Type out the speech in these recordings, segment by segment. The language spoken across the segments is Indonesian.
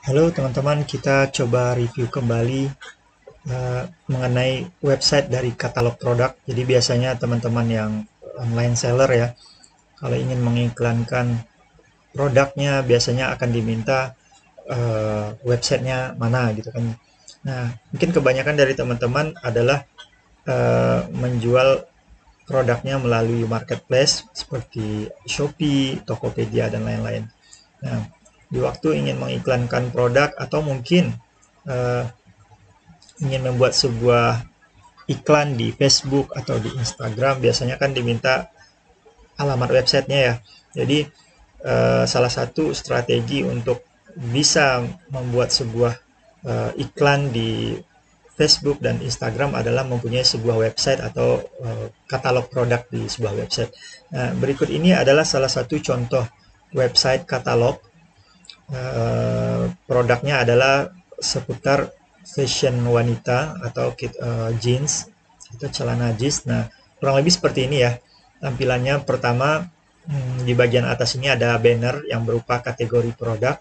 Halo teman-teman, kita coba review kembali mengenai website dari katalog produk. Jadi biasanya teman-teman yang online seller ya, kalau ingin mengiklankan produknya biasanya akan diminta websitenya mana gitu kan. Nah, mungkin kebanyakan dari teman-teman adalah menjual produknya melalui marketplace seperti Shopee, Tokopedia, dan lain-lain. Nah, di waktu ingin mengiklankan produk atau mungkin eh, ingin membuat sebuah iklan di Facebook atau di Instagram, biasanya kan diminta alamat websitenya ya. Jadi salah satu strategi untuk bisa membuat sebuah iklan di Facebook dan Instagram adalah mempunyai sebuah website atau katalog produk di sebuah website. Nah, berikut ini adalah salah satu contoh website katalog. Produknya adalah seputar fashion wanita atau jeans atau celana jeans. Nah, kurang lebih seperti ini ya tampilannya. Pertama, di bagian atas ini ada banner yang berupa kategori produk.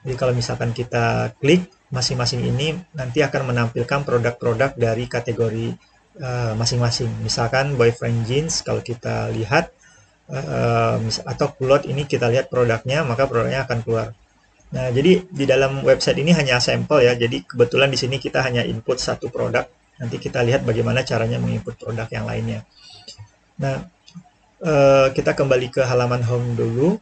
Jadi kalau misalkan kita klik masing-masing ini nanti akan menampilkan produk-produk dari kategori masing-masing. Misalkan boyfriend jeans, kalau kita lihat atau kulot ini kita lihat produknya, maka produknya akan keluar. Nah, jadi di dalam website ini hanya sampel ya. Jadi kebetulan di sini kita hanya input satu produk. Nanti kita lihat bagaimana caranya menginput produk yang lainnya. Nah, kita kembali ke halaman home dulu.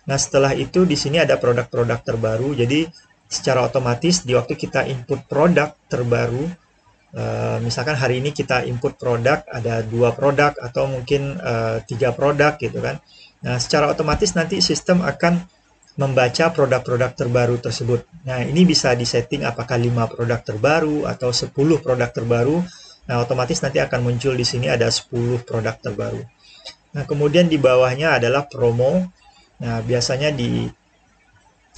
Nah, setelah itu di sini ada produk-produk terbaru. Jadi secara otomatis di waktu kita input produk terbaru, misalkan hari ini kita input produk ada 2 produk atau mungkin 3 produk gitu kan. Nah, secara otomatis nanti sistem akan membaca produk-produk terbaru tersebut. Nah, ini bisa disetting apakah 5 produk terbaru atau 10 produk terbaru. Nah, otomatis nanti akan muncul di sini ada 10 produk terbaru. Nah, kemudian di bawahnya adalah promo. Nah, biasanya di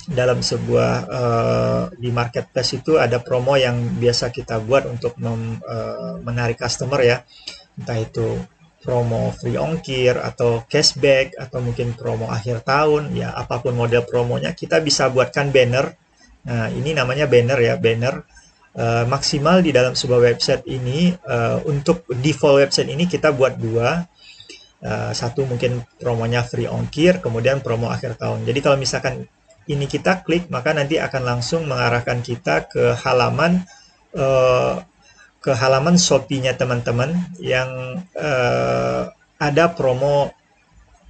dalam sebuah di marketplace itu ada promo yang biasa kita buat untuk menarik customer ya. Entah itu promo free ongkir atau cashback atau mungkin promo akhir tahun ya, apapun model promonya kita bisa buatkan banner. Nah, ini namanya banner ya, banner maksimal di dalam sebuah website ini. Untuk default website ini kita buat 2. Satu mungkin promonya free ongkir, kemudian promo akhir tahun. Jadi kalau misalkan ini kita klik, maka nanti akan langsung mengarahkan kita eh, ke halaman Shopee-nya teman-teman yang ada promo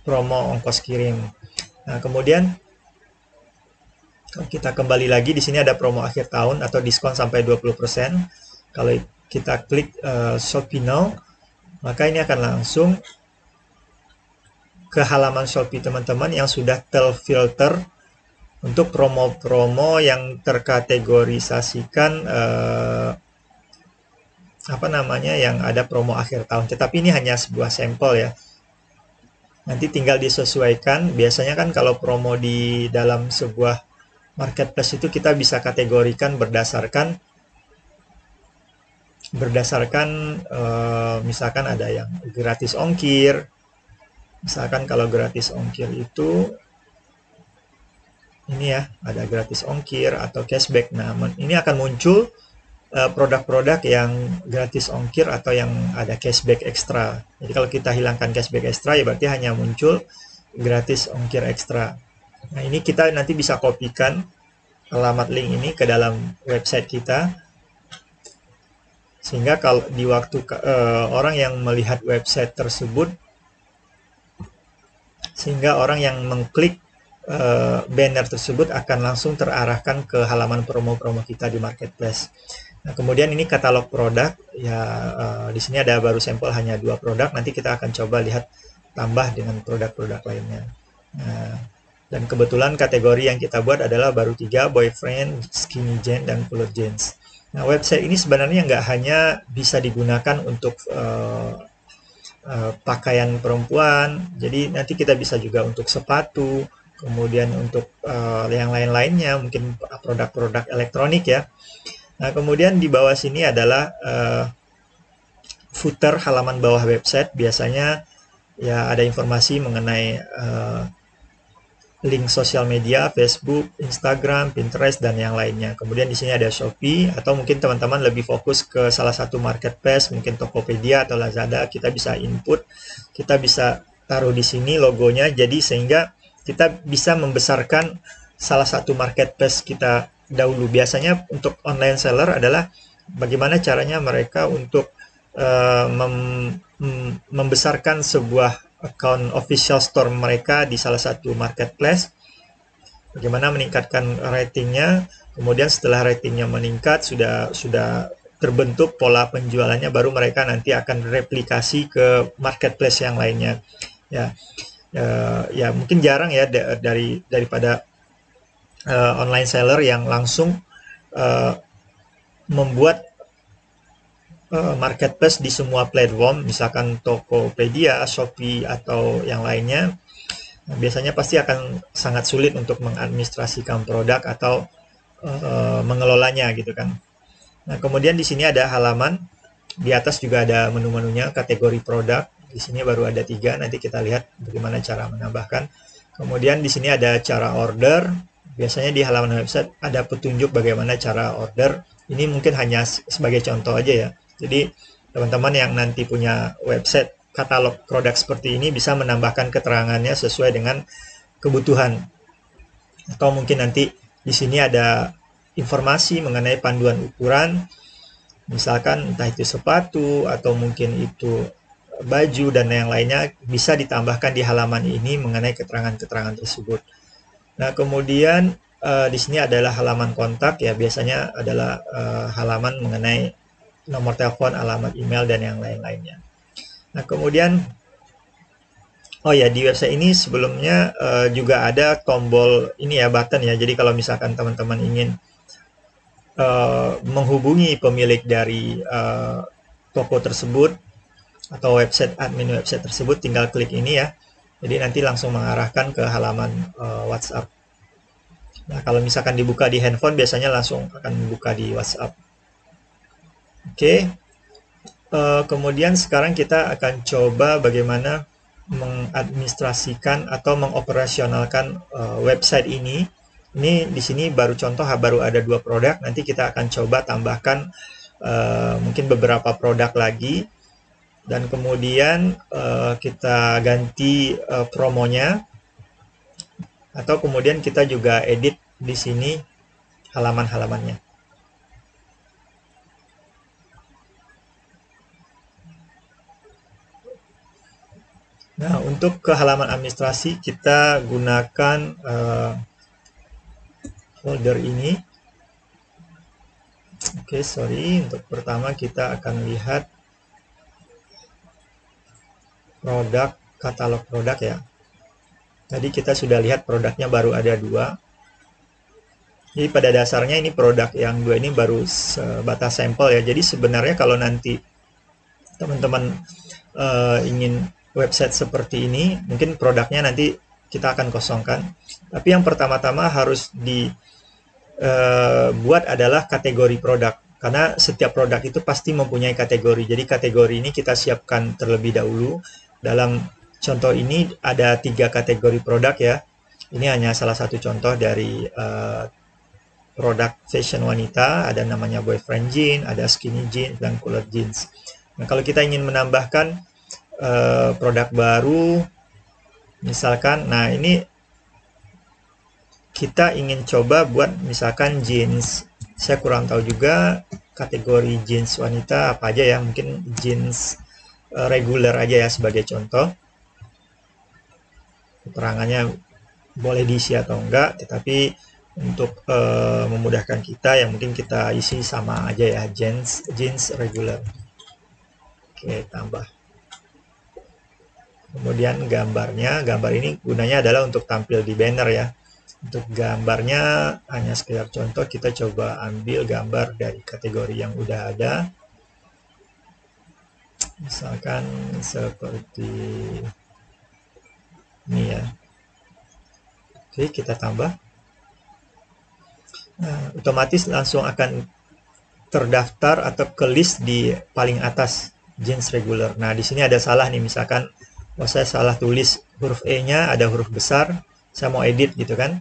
promo ongkos kirim. Nah, kemudian kalau kita kembali lagi di sini ada promo akhir tahun atau diskon sampai 20%. Kalau kita klik Shopee Now, maka ini akan langsung ke halaman Shopee teman-teman yang sudah terfilter untuk promo-promo yang terkategorisasikan apa namanya yang ada promo akhir tahun. Tetapi ini hanya sebuah sampel ya. Nanti tinggal disesuaikan. Biasanya kan kalau promo di dalam sebuah marketplace itu kita bisa kategorikan berdasarkan misalkan ada yang gratis ongkir. Misalkan kalau gratis ongkir itu ini ya, ada gratis ongkir atau cashback. Nah, ini akan muncul produk-produk yang gratis ongkir atau yang ada cashback ekstra. Jadi kalau kita hilangkan cashback ekstra ya berarti hanya muncul gratis ongkir ekstra. Nah, ini kita nanti bisa kopikan alamat link ini ke dalam website kita, sehingga kalau di waktu orang yang melihat website tersebut, sehingga orang yang mengklik banner tersebut akan langsung terarahkan ke halaman promo-promo kita di marketplace. Nah, kemudian ini katalog produk ya, di sini ada baru sampel hanya 2 produk. Nanti kita akan coba lihat tambah dengan produk-produk lainnya. Nah, dan kebetulan kategori yang kita buat adalah baru 3, boyfriend, skinny jeans, dan pulut jeans. Nah, website ini sebenarnya nggak hanya bisa digunakan untuk pakaian perempuan, jadi nanti kita bisa juga untuk sepatu, kemudian untuk yang lain-lainnya, mungkin produk-produk elektronik ya. Nah, kemudian di bawah sini adalah footer halaman bawah website. Biasanya ya ada informasi mengenai link sosial media, Facebook, Instagram, Pinterest, dan yang lainnya. Kemudian di sini ada Shopee, atau mungkin teman-teman lebih fokus ke salah satu marketplace, mungkin Tokopedia atau Lazada, kita bisa input, kita bisa taruh di sini logonya, jadi sehingga kita bisa membesarkan salah satu marketplace kita dahulu. Biasanya untuk online seller adalah bagaimana caranya mereka untuk membesarkan sebuah account official store mereka di salah satu marketplace, bagaimana meningkatkan ratingnya. Kemudian setelah ratingnya meningkat, sudah terbentuk pola penjualannya, baru mereka nanti akan replikasi ke marketplace yang lainnya. Ya mungkin jarang ya daripada online seller yang langsung membuat marketplace di semua platform, misalkan Tokopedia, Shopee, atau yang lainnya. Nah, biasanya pasti akan sangat sulit untuk mengadministrasikan produk atau mengelolanya gitu kan. Nah, kemudian di sini ada halaman, di atas juga ada menu-menunya, kategori produk. Di sini baru ada 3, nanti kita lihat bagaimana cara menambahkan. Kemudian di sini ada cara order. Biasanya di halaman website ada petunjuk bagaimana cara order. Ini mungkin hanya sebagai contoh aja ya. Jadi teman-teman yang nanti punya website katalog produk seperti ini bisa menambahkan keterangannya sesuai dengan kebutuhan. Atau mungkin nanti di sini ada informasi mengenai panduan ukuran, misalkan entah itu sepatu atau mungkin itu baju dan yang lainnya, bisa ditambahkan di halaman ini mengenai keterangan-keterangan tersebut. Nah, kemudian di sini adalah halaman kontak ya, biasanya adalah halaman mengenai nomor telepon, alamat email, dan yang lain-lainnya. Nah, kemudian di website ini sebelumnya juga ada tombol ini ya, button ya. Jadi kalau misalkan teman-teman ingin menghubungi pemilik dari toko tersebut atau admin website tersebut, tinggal klik ini ya. Jadi nanti langsung mengarahkan ke halaman WhatsApp. Nah, kalau misalkan dibuka di handphone, biasanya langsung akan dibuka di WhatsApp. Oke. Kemudian sekarang kita akan coba bagaimana mengadministrasikan atau mengoperasionalkan website ini. Ini di sini baru contoh, baru ada 2 produk. Nanti kita akan coba tambahkan mungkin beberapa produk lagi, dan kemudian kita ganti promonya, atau kemudian kita juga edit di sini halaman-halamannya. Nah, untuk ke halaman administrasi kita gunakan folder ini. Oke, sorry. Untuk pertama kita akan lihat produk, katalog produk ya. Tadi kita sudah lihat produknya baru ada 2. Jadi pada dasarnya ini produk yang 2 ini baru sebatas sampel ya. Jadi sebenarnya kalau nanti teman-teman ingin website seperti ini, mungkin produknya nanti kita akan kosongkan. Tapi yang pertama-tama harus dibuat adalah kategori produk. Karena setiap produk itu pasti mempunyai kategori. Jadi kategori ini kita siapkan terlebih dahulu. Dalam contoh ini ada 3 kategori produk ya. Ini hanya salah satu contoh dari produk fashion wanita. Ada namanya boyfriend jeans, ada skinny jeans, dan colored jeans. Nah, kalau kita ingin menambahkan produk baru, misalkan, nah ini kita ingin coba buat misalkan jeans. Saya kurang tahu juga kategori jeans wanita apa aja ya, mungkin jeans reguler aja ya sebagai contoh. Keterangannya boleh diisi atau enggak, tetapi untuk memudahkan kita ya mungkin kita isi sama aja ya, jeans reguler. Oke, tambah. Kemudian gambarnya, gambar ini gunanya adalah untuk tampil di banner ya. Untuk gambarnya hanya sekedar contoh, kita coba ambil gambar dari kategori yang udah ada. Misalkan seperti ini ya. Oke, kita tambah. Nah, otomatis langsung akan terdaftar atau ke list di paling atas, jeans regular. Nah, di sini ada salah nih, misalkan saya salah tulis huruf E-nya ada huruf besar, saya mau edit gitu kan.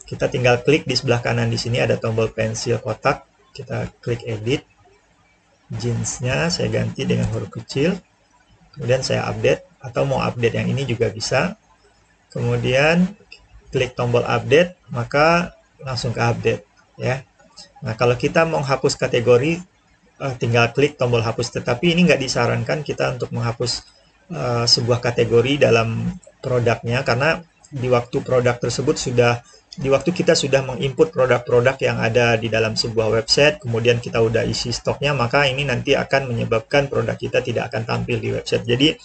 Kita tinggal klik di sebelah kanan di sini ada tombol pensil kotak, kita klik edit. Jeansnya saya ganti dengan huruf kecil, kemudian saya update, atau mau update yang ini juga bisa. Kemudian klik tombol update, maka langsung ke update ya. Nah, kalau kita mau hapus kategori, tinggal klik tombol hapus, tetapi ini nggak disarankan kita untuk menghapus sebuah kategori dalam produknya, karena di waktu produk tersebut di waktu kita sudah menginput produk-produk yang ada di dalam sebuah website, kemudian kita udah isi stoknya, maka ini nanti akan menyebabkan produk kita tidak akan tampil di website. Jadi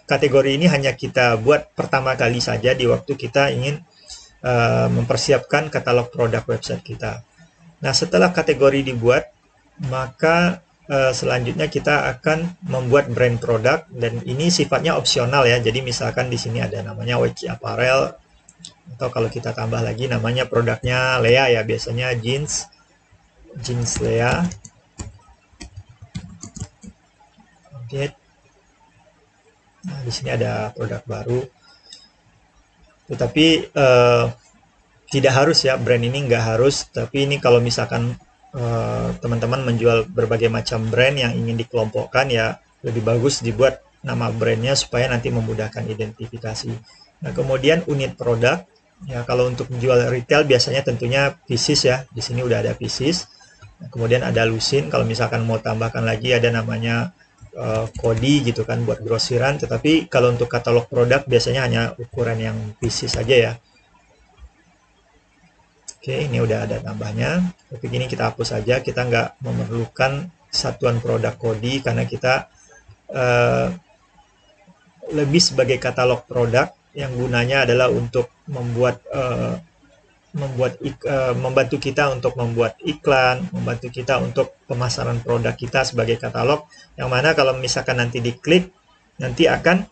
kategori ini hanya kita buat pertama kali saja di waktu kita ingin mempersiapkan katalog produk website kita. Nah, setelah kategori dibuat, maka selanjutnya kita akan membuat brand produk, dan ini sifatnya opsional ya. Jadi misalkan di sini ada namanya WC Apparel, atau kalau kita tambah lagi namanya produknya Lea ya, biasanya jeans Lea. Oke. Nah, di sini ada produk baru. Tetapi tidak harus ya, brand ini nggak harus. Tapi ini kalau misalkan teman-teman menjual berbagai macam brand yang ingin dikelompokkan, ya lebih bagus dibuat nama brandnya supaya nanti memudahkan identifikasi. Nah, kemudian unit produk. Ya, kalau untuk jual retail biasanya tentunya pieces ya. Di sini udah ada pieces. Nah, kemudian ada lusin. Kalau misalkan mau tambahkan lagi ada namanya kodi gitu kan buat grosiran. Tetapi kalau untuk katalog produk biasanya hanya ukuran yang pieces saja ya. Oke, ini udah ada tambahnya. Tapi ini kita hapus saja. Kita nggak memerlukan satuan produk kodi karena kita lebih sebagai katalog produk yang gunanya adalah untuk membantu kita untuk membuat iklan, membantu kita untuk pemasaran produk kita sebagai katalog, yang mana kalau misalkan nanti diklik, nanti akan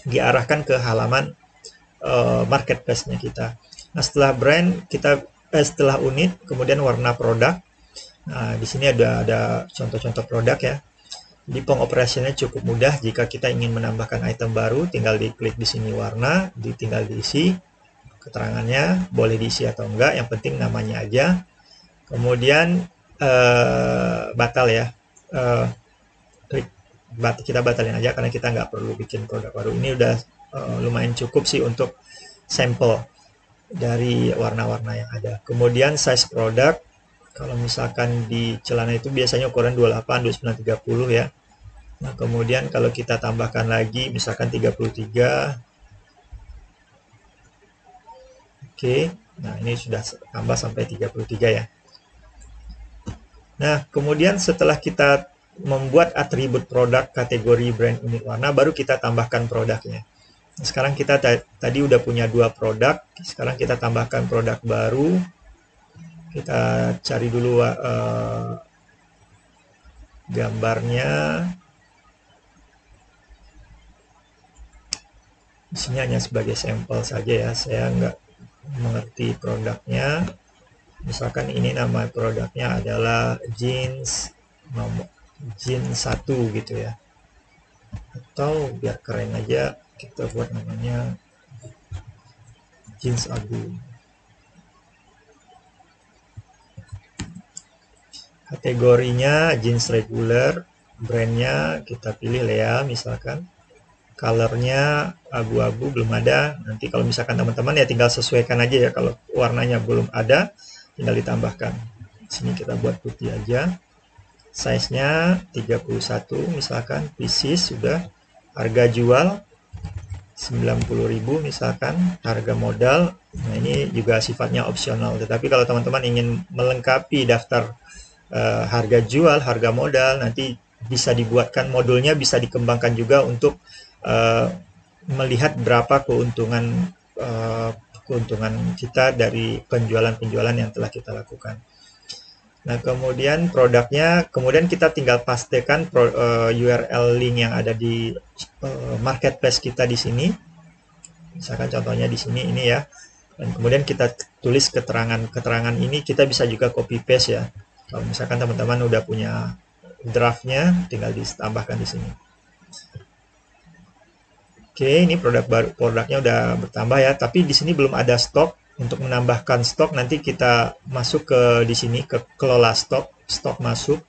diarahkan ke halaman marketplace-nya kita. Nah, setelah brand setelah unit, kemudian warna produk. Nah, di sini ada contoh-contoh produk ya. Jadi pengoperasiannya cukup mudah. Jika kita ingin menambahkan item baru, tinggal diklik di sini warna, tinggal diisi keterangannya, boleh diisi atau enggak, yang penting namanya aja. Kemudian batal ya, kita batalin aja karena kita nggak perlu bikin produk baru. Ini udah lumayan cukup sih untuk sampel dari warna-warna yang ada. Kemudian size produk, kalau misalkan di celana itu biasanya ukuran 28, 29, 30 ya. Nah, kemudian kalau kita tambahkan lagi misalkan 33. Oke, nah ini sudah tambah sampai 33 ya. Nah, kemudian setelah kita membuat atribut produk, kategori, brand, unit, warna, baru kita tambahkan produknya. Nah, sekarang kita tadi udah punya 2 produk, sekarang kita tambahkan produk baru. Kita cari dulu gambarnya. Di sini hanya sebagai sampel saja ya, saya nggak mengerti produknya. Misalkan ini nama produknya adalah jeans 1 gitu ya, atau biar keren aja kita buat namanya jeans abu. Kategorinya jeans regular, brandnya kita pilih Lea misalkan, colornya abu-abu belum ada. Nanti kalau misalkan teman-teman ya tinggal sesuaikan aja ya, kalau warnanya belum ada tinggal ditambahkan. Sini kita buat putih aja. Size-nya 31 misalkan, pieces sudah. Harga jual 90.000 misalkan, harga modal. Nah, ini juga sifatnya opsional. Tetapi kalau teman-teman ingin melengkapi daftar harga jual, harga modal, nanti bisa dibuatkan modulnya, bisa dikembangkan juga untuk melihat berapa keuntungan kita dari penjualan yang telah kita lakukan. Nah, kemudian produknya, kemudian kita tinggal pastekan URL link yang ada di marketplace kita di sini. Misalkan contohnya di sini ini ya. Dan kemudian kita tulis keterangan ini, kita bisa juga copy paste ya. Kalau misalkan teman-teman udah punya draftnya, tinggal ditambahkan di sini. Oke, ini produk baru, produknya udah bertambah ya, tapi di sini belum ada stok. Untuk menambahkan stok nanti kita masuk ke di sini ke kelola stok, stok masuk.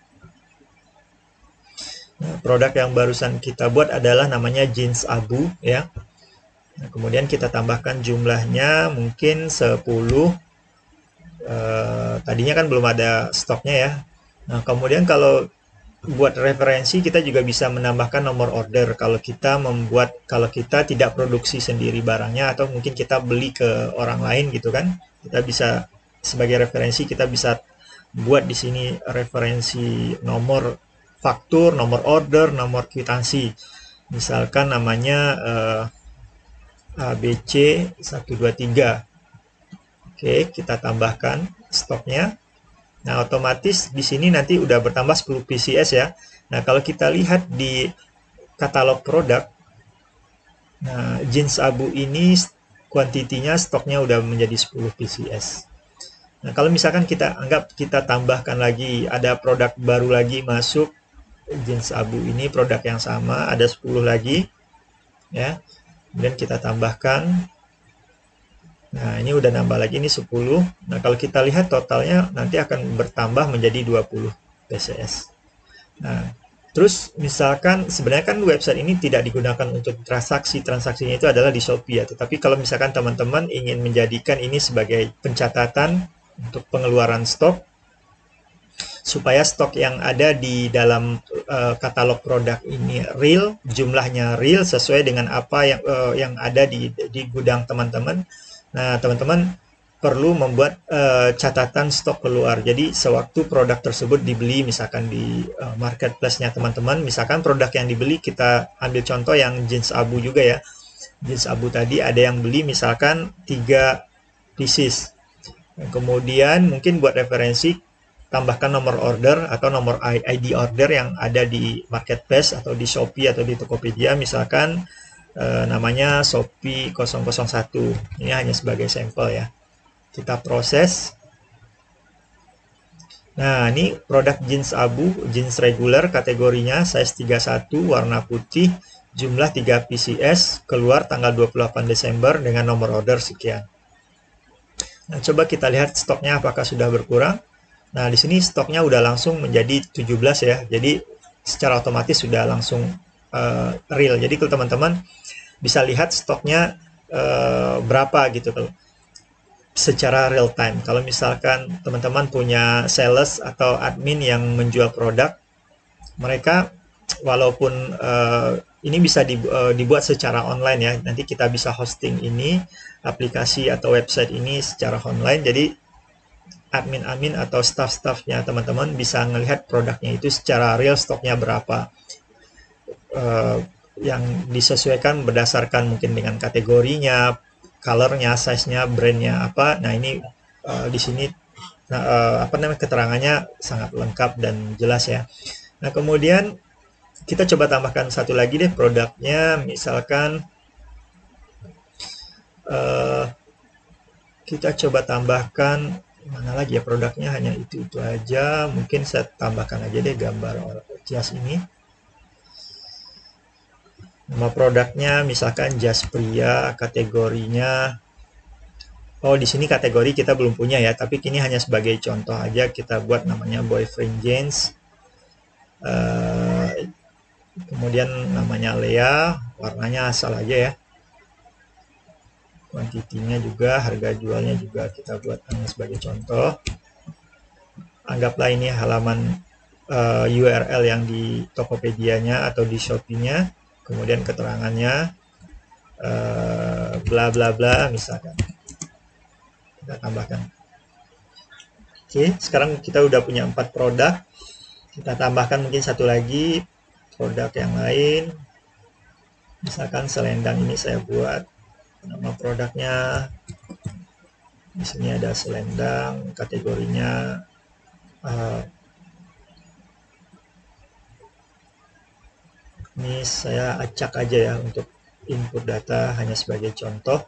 Nah, produk yang barusan kita buat adalah namanya jeans abu ya. Nah, kemudian kita tambahkan jumlahnya mungkin 10. Tadinya kan belum ada stoknya ya. Nah, kemudian kalau buat referensi kita juga bisa menambahkan nomor order kalau kita tidak produksi sendiri barangnya atau mungkin kita beli ke orang lain gitu kan. Kita bisa sebagai referensi kita bisa buat di sini referensi nomor faktur, nomor order, nomor kwitansi. Misalkan namanya ABC 123. Oke, kita tambahkan stoknya. Nah, otomatis di sini nanti udah bertambah 10 PCS ya. Nah, kalau kita lihat di katalog produk, nah, jeans abu ini kuantitinya stoknya udah menjadi 10 PCS. Nah, kalau misalkan kita anggap kita tambahkan lagi, ada produk baru lagi masuk, jeans abu ini produk yang sama, ada 10 lagi, ya. Kemudian kita tambahkan. Nah, ini udah nambah lagi, ini 10. Nah, kalau kita lihat totalnya nanti akan bertambah menjadi 20 PCS. Nah, terus misalkan sebenarnya kan website ini tidak digunakan untuk transaksi. Transaksinya itu adalah di Shopee ya. Tetapi kalau misalkan teman-teman ingin menjadikan ini sebagai pencatatan untuk pengeluaran stok, supaya stok yang ada di dalam katalog produk ini real, jumlahnya real sesuai dengan apa yang ada di gudang teman-teman. Nah, teman-teman perlu membuat catatan stok keluar. Jadi, sewaktu produk tersebut dibeli, misalkan di marketplace-nya teman-teman, misalkan produk yang dibeli, kita ambil contoh yang jeans abu juga ya. Jeans abu tadi ada yang beli misalkan 3 pieces. Kemudian mungkin buat referensi, tambahkan nomor order atau nomor ID order yang ada di marketplace atau di Shopee atau di Tokopedia, misalkan namanya Shopee 001. Ini hanya sebagai sampel ya. Kita proses. Nah, ini produk jeans abu, jeans regular, kategorinya size 31, warna putih, jumlah 3 PCS, keluar tanggal 28 Desember dengan nomor order sekian. Nah, coba kita lihat stoknya apakah sudah berkurang. Nah, di sini stoknya udah langsung menjadi 17 ya. Jadi secara otomatis sudah langsung real. Jadi kalau teman-teman bisa lihat stoknya berapa gitu secara real time. Kalau misalkan teman-teman punya sales atau admin yang menjual produk, mereka walaupun ini bisa dibuat secara online ya, nanti kita bisa hosting ini aplikasi atau website ini secara online. Jadi admin-admin atau staff-staffnya teman-teman bisa melihat produknya itu secara real stoknya berapa. Yang disesuaikan berdasarkan mungkin dengan kategorinya, colornya, size-nya, brandnya apa. Nah, ini di sini keterangannya sangat lengkap dan jelas ya. Nah, kemudian kita coba tambahkan satu lagi deh produknya, misalkan kita coba tambahkan mana lagi ya produknya, hanya itu aja. Mungkin saya tambahkan aja deh gambar jas ini. Nama produknya misalkan jas pria, kategorinya. Oh, di sini kategori kita belum punya ya, tapi ini hanya sebagai contoh aja, kita buat namanya boyfriend jeans. Kemudian namanya Lea, warnanya asal aja ya. Kuantitinya juga, harga jualnya juga kita buat hanya sebagai contoh. Anggaplah ini halaman URL yang di Tokopedia-nya atau di Shopee-nya. Kemudian keterangannya bla bla bla misalkan. Kita tambahkan. Oke, sekarang kita udah punya 4 produk. Kita tambahkan mungkin satu lagi produk yang lain. Misalkan selendang ini saya buat nama produknya. Di sini ada selendang, kategorinya ini saya acak aja ya untuk input data hanya sebagai contoh.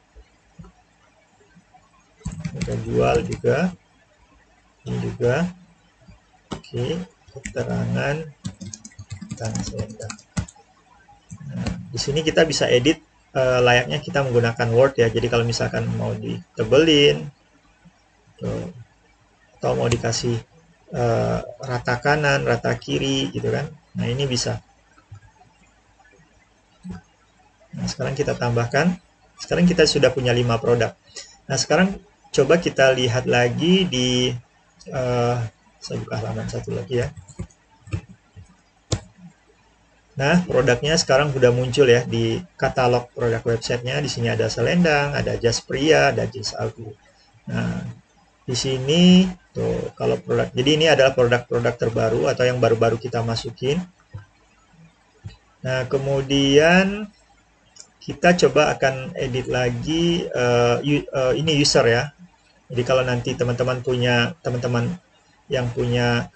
Kita jual juga, ini juga. Oke, keterangan tentang selendang. Nah, di sini kita bisa edit layaknya kita menggunakan Word ya. Jadi kalau misalkan mau ditebelin tuh, atau mau dikasih rata kanan, rata kiri gitu kan. Nah, ini bisa. Nah, sekarang kita tambahkan. Sekarang kita sudah punya 5 produk. Nah, sekarang coba kita lihat lagi di saya buka halaman satu lagi ya. Nah, produknya sekarang sudah muncul ya di katalog produk websitenya. Di sini ada selendang, ada jas pria, ada jeans agu. Nah, di sini tuh kalau produk. Jadi ini adalah produk-produk terbaru atau yang baru-baru kita masukin. Nah, kemudian kita coba akan edit lagi ini user ya. Jadi kalau nanti teman-teman yang punya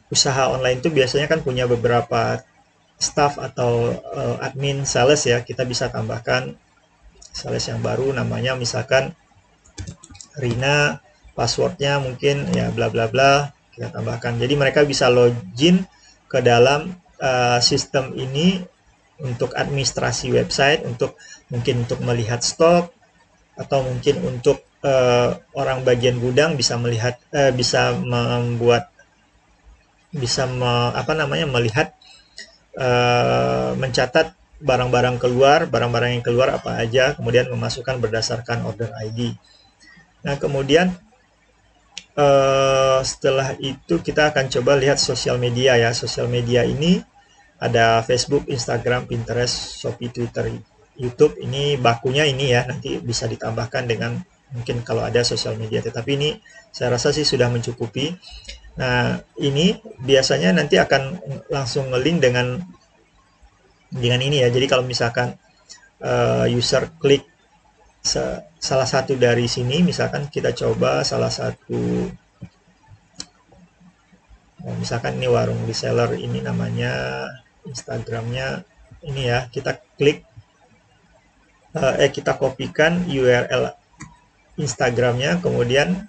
usaha online itu biasanya kan punya beberapa staff atau admin sales ya, kita bisa tambahkan sales yang baru, namanya misalkan Rina, passwordnya mungkin ya bla bla bla, kita tambahkan. Jadi mereka bisa login ke dalam sistem ini untuk administrasi website, mungkin untuk melihat stok, atau mungkin untuk orang bagian gudang bisa melihat, melihat, mencatat barang-barang yang keluar apa aja, kemudian memasukkan berdasarkan order ID. Nah, kemudian setelah itu kita akan coba lihat sosial media ya. Sosial media ini ada Facebook, Instagram, Pinterest, Shopee, Twitter, YouTube. Ini bakunya ini ya, nanti bisa ditambahkan dengan mungkin kalau ada sosial media, tetapi ini saya rasa sih sudah mencukupi. Nah, ini biasanya nanti akan langsung nge-link dengan ini ya. Jadi kalau misalkan user klik salah satu dari sini, misalkan kita coba salah satu, misalkan ini warung reseller, ini namanya Instagramnya ini ya, kita klik, kita kopikan URL Instagramnya, kemudian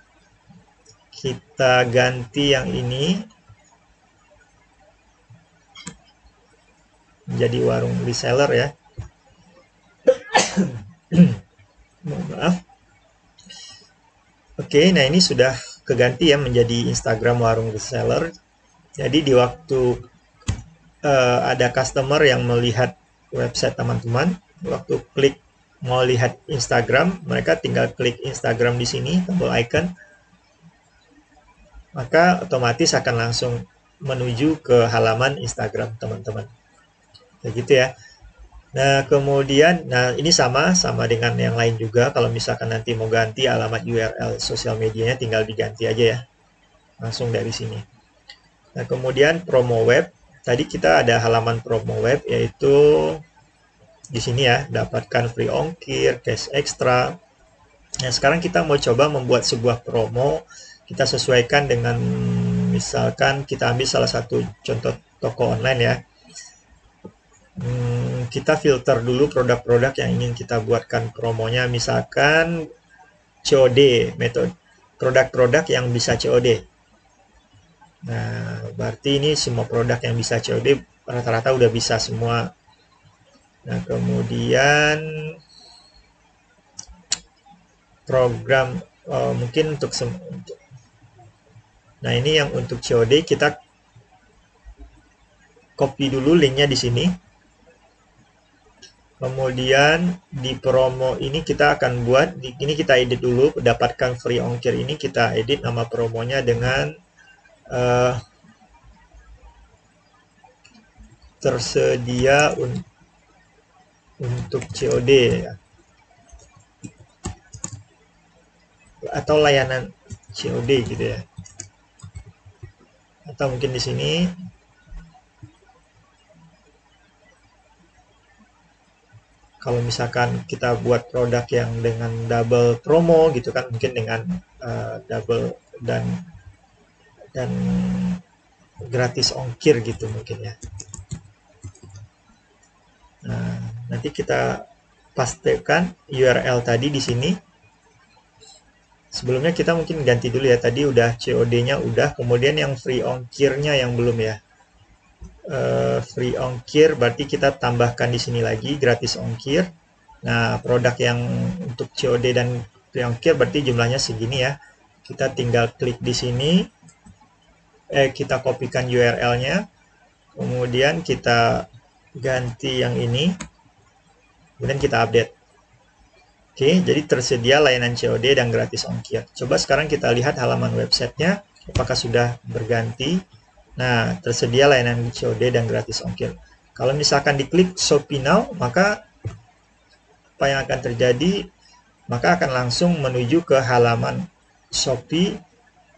kita ganti yang ini menjadi warung reseller ya. Mohon maaf. Oke, nah ini sudah keganti ya menjadi Instagram warung reseller. Jadi di waktu ada customer yang melihat website teman-teman, waktu klik mau lihat Instagram, mereka tinggal klik Instagram di sini, tombol icon, maka otomatis akan langsung menuju ke halaman Instagram teman-teman. Kayak gitu ya. Nah, kemudian, ini sama dengan yang lain juga. Kalau misalkan nanti mau ganti alamat URL sosial medianya, tinggal diganti aja ya, langsung dari sini. Nah, kemudian promo web. Tadi kita ada halaman promo web, yaitu di sini ya, dapatkan free ongkir, cash extra. Nah, sekarang kita mau coba membuat sebuah promo. Kita sesuaikan dengan, misalkan kita ambil salah satu contoh toko online ya. Kita filter dulu produk-produk yang ingin kita buatkan promonya, misalkan COD, metode produk-produk yang bisa COD. Nah, berarti ini semua produk yang bisa COD rata-rata udah bisa semua. Nah, kemudian program mungkin untuk nah, ini yang untuk COD, kita copy dulu linknya di sini. Kemudian di promo ini kita akan buat, ini kita edit dulu, dapatkan free ongkir ini kita edit nama promonya dengan tersedia untuk COD ya. Atau layanan COD gitu ya. Atau mungkin di sini kalau misalkan kita buat produk yang dengan double promo gitu kan, mungkin dengan double dan gratis ongkir gitu mungkin ya. Nah, nanti kita pastikan URL tadi di sini. Sebelumnya kita mungkin ganti dulu ya, tadi udah COD-nya udah, kemudian yang free ongkirnya yang belum ya. Free ongkir berarti kita tambahkan di sini lagi gratis ongkir. Nah, produk yang untuk COD dan pre-ongkir berarti jumlahnya segini ya. Kita tinggal klik di sini, kita kopikan URL-nya, kemudian kita ganti yang ini, kemudian kita update. Oke, jadi tersedia layanan COD dan gratis ongkir. Coba sekarang kita lihat halaman websitenya, apakah sudah berganti. Nah, tersedia layanan COD dan gratis ongkir. Kalau misalkan diklik Shopee Now, maka apa yang akan terjadi? Maka akan langsung menuju ke halaman Shopee,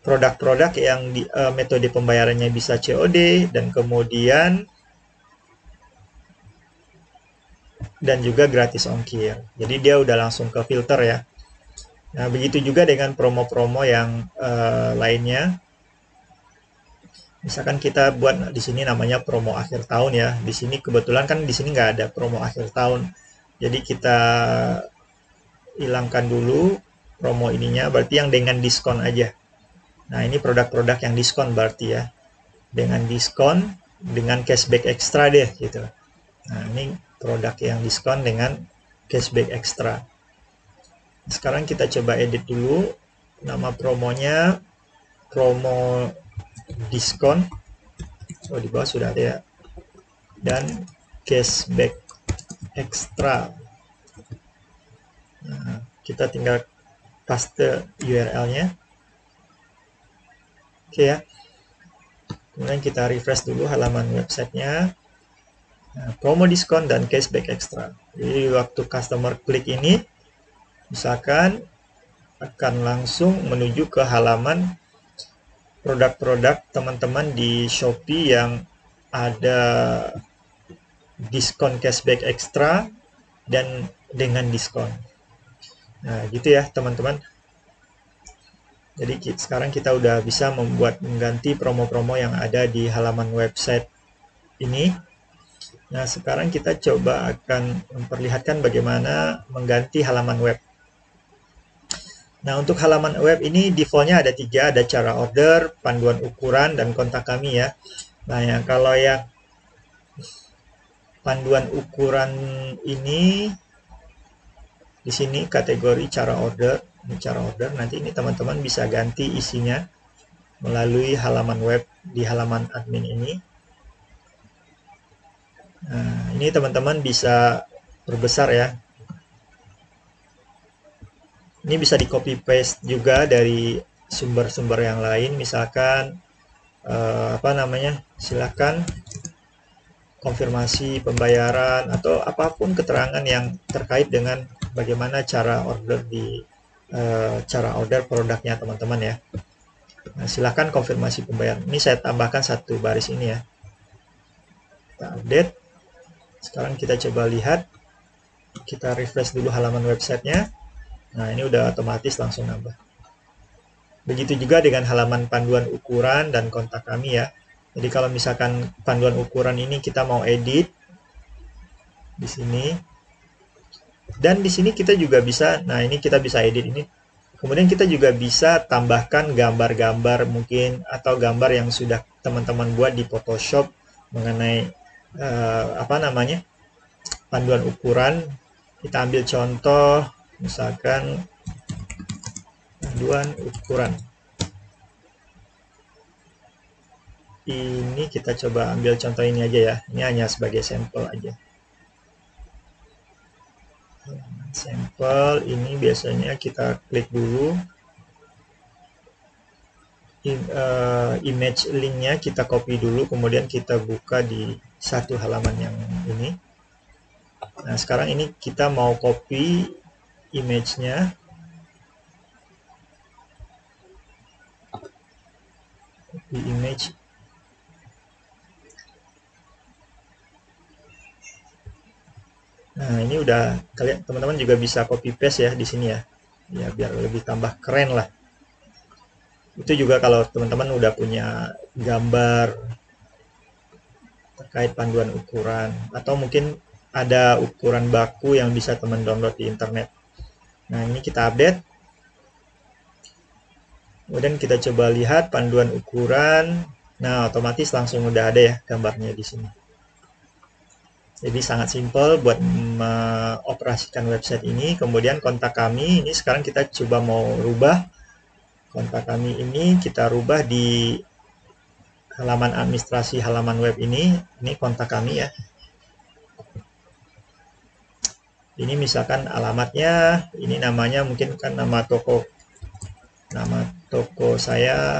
produk-produk yang metode pembayarannya bisa COD, dan juga gratis ongkir. Jadi dia udah langsung ke filter ya. Nah, begitu juga dengan promo-promo yang lainnya. Misalkan kita buat di sini namanya promo akhir tahun ya. Di sini kebetulan kan di sini nggak ada promo akhir tahun. Jadi kita hilangkan dulu promo ininya, berarti yang dengan diskon aja. Nah, ini produk-produk yang diskon berarti ya. Dengan diskon, dengan cashback ekstra deh gitu. Nah, ini produk yang diskon dengan cashback ekstra. Sekarang kita coba edit dulu. Nama promonya promo diskon. Oh, di bawah sudah ada ya. Dan cashback ekstra. Nah, kita tinggal paste URL-nya. Oke ya. Kemudian kita refresh dulu halaman websitenya. Nah, promo diskon dan cashback ekstra. Jadi waktu customer klik ini, misalkan akan langsung menuju ke halaman produk-produk teman-teman di Shopee yang ada diskon cashback ekstra dan dengan diskon. Nah, gitu ya teman-teman. Jadi sekarang kita udah bisa mengganti promo-promo yang ada di halaman website ini. Nah, sekarang kita coba akan memperlihatkan bagaimana mengganti halaman web. Nah, untuk halaman web ini defaultnya ada 3, ada cara order, panduan ukuran, dan kontak kami ya. Nah, kalau yang panduan ukuran ini di sini kategori cara order, ini cara order. Nanti ini teman-teman bisa ganti isinya melalui halaman web di halaman admin ini. Nah, ini teman-teman bisa perbesar ya. Ini bisa di copy paste juga dari sumber-sumber yang lain, misalkan silakan konfirmasi pembayaran atau apapun keterangan yang terkait dengan bagaimana cara order cara order produknya teman-teman ya. Nah, silakan konfirmasi pembayaran. Ini saya tambahkan satu baris ini ya. Kita update. Sekarang kita coba lihat. Kita refresh dulu halaman websitenya. Nah, ini udah otomatis langsung nambah. Begitu juga dengan halaman panduan ukuran dan kontak kami ya. Jadi kalau misalkan panduan ukuran ini kita mau edit di sini. Dan di sini kita juga bisa, nah ini kita bisa edit ini. Kemudian kita juga bisa tambahkan gambar-gambar mungkin atau gambar yang sudah teman-teman buat di Photoshop mengenai panduan ukuran. Kita ambil contoh misalkan panduan ukuran. Ini kita coba ambil contoh ini aja ya. Ini hanya sebagai sampel aja. Sampel ini biasanya kita klik dulu. Image linknya kita copy dulu, kemudian kita buka di satu halaman yang ini. Nah, sekarang ini kita mau copy image-nya. Copy image. Nah, ini udah kalian teman-teman juga bisa copy paste ya di sini ya. Ya, biar lebih tambah keren lah. Itu juga kalau teman-teman udah punya gambar terkait panduan ukuran atau mungkin ada ukuran baku yang bisa teman download di internet. Nah, ini kita update. Kemudian kita coba lihat panduan ukuran. Nah, otomatis langsung udah ada ya gambarnya di sini. Jadi sangat simpel buat mengoperasikan website ini. Kemudian kontak kami, ini sekarang kita coba mau rubah. Kontak kami ini kita rubah di halaman administrasi halaman web ini kontak kami ya. Ini misalkan alamatnya, ini namanya mungkin kan nama toko saya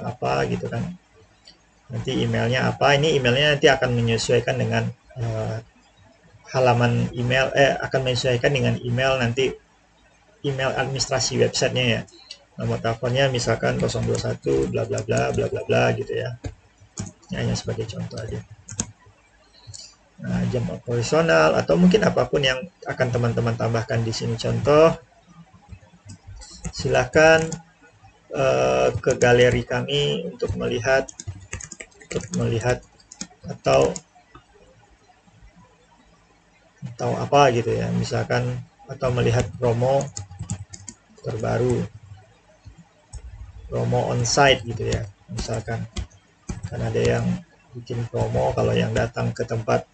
apa gitu kan. Nanti emailnya apa, ini emailnya nanti akan menyesuaikan dengan halaman email, akan menyesuaikan dengan email nanti, email administrasi websitenya ya. Nomor teleponnya misalkan 021 bla bla bla bla bla bla gitu ya. Ini hanya sebagai contoh aja. Nah, jam operasional atau mungkin apapun yang akan teman-teman tambahkan di sini contoh. Silakan ke galeri kami untuk melihat atau apa gitu ya, misalkan atau melihat promo terbaru, promo onsite gitu ya, misalkan kan ada yang bikin promo, kalau yang datang ke tempat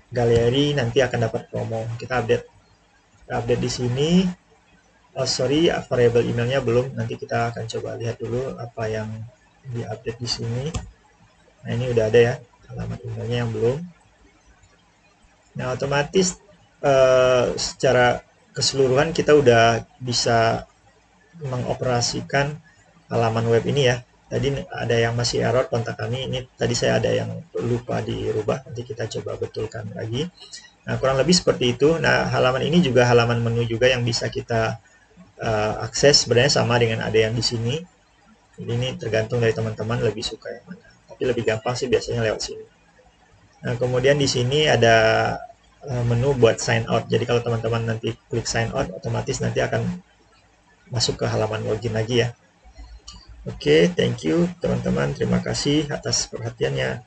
galeri nanti akan dapat promo. Kita update di sini. Oh sorry, variable emailnya belum, nanti kita akan coba lihat dulu apa yang diupdate di sini. Nah ini udah ada ya, alamat emailnya yang belum. Nah otomatis secara keseluruhan kita udah bisa mengoperasikan halaman web ini ya. Tadi ada yang masih error, kontak kami. Ini tadi saya ada yang lupa dirubah, nanti kita coba betulkan lagi. Nah kurang lebih seperti itu. Nah halaman ini juga halaman menu juga yang bisa kita akses, sebenarnya sama dengan ada yang di sini. Jadi ini tergantung dari teman-teman lebih suka yang mana. Tapi lebih gampang sih biasanya lewat sini. Nah kemudian di sini ada menu buat sign out. Jadi kalau teman-teman nanti klik sign out, otomatis nanti akan masuk ke halaman login lagi ya. Oke, thank you teman-teman. Terima kasih atas perhatiannya.